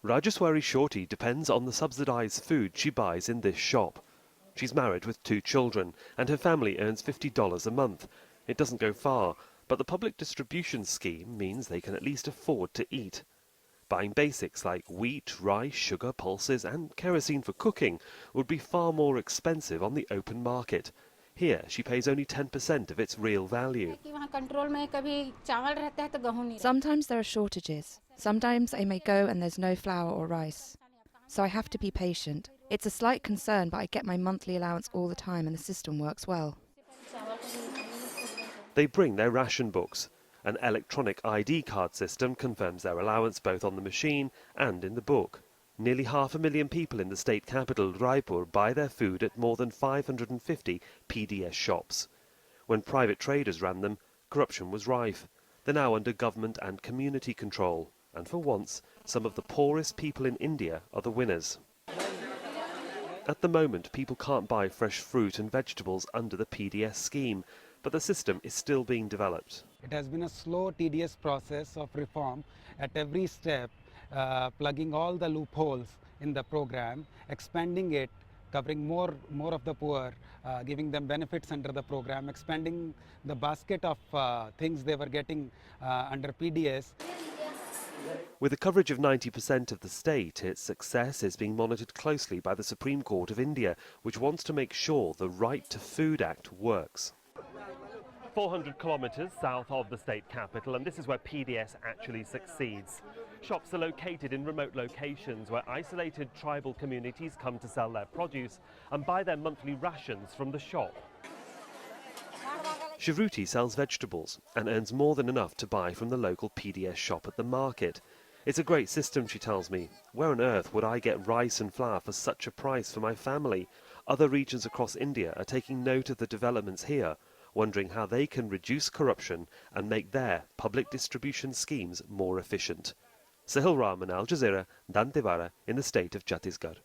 Rajeshwari Shorty depends on the subsidised food she buys in this shop. She's married with 2 children and her family earns $50 a month. It doesn't go far, but the public distribution scheme means they can at least afford to eat. Buying basics like wheat, rice, sugar, pulses and kerosene for cooking would be far more expensive on the open market. Here, she pays only 10% of its real value. Sometimes there are shortages. Sometimes I may go and there's no flour or rice. So I have to be patient. It's a slight concern, but I get my monthly allowance all the time and the system works well. They bring their ration books. An electronic ID card system confirms their allowance both on the machine and in the book. Nearly 500,000 people in the state capital, Raipur, buy their food at more than 550 PDS shops. When private traders ran them, corruption was rife. They're now under government and community control. And for once, some of the poorest people in India are the winners. At the moment, people can't buy fresh fruit and vegetables under the PDS scheme, but the system is still being developed. It has been a slow, tedious process of reform at every step, plugging all the loopholes in the program, expanding it, covering more of the poor, giving them benefits under the program, expanding the basket of things they were getting under PDS. With a coverage of 90% of the state, its success is being monitored closely by the Supreme Court of India, which wants to make sure the Right to Food Act works. 400 kilometres south of the state capital, and this is where PDS actually succeeds. Shops are located in remote locations where isolated tribal communities come to sell their produce and buy their monthly rations from the shop. Shruti sells vegetables and earns more than enough to buy from the local PDS shop at the market. It's a great system, she tells me. Where on earth would I get rice and flour for such a price for my family? Other regions across India are taking note of the developments here, wondering how they can reduce corruption and make their public distribution schemes more efficient. Sohail, Rahman, Jazeera, Dantewada in the state of Chhattisgarh.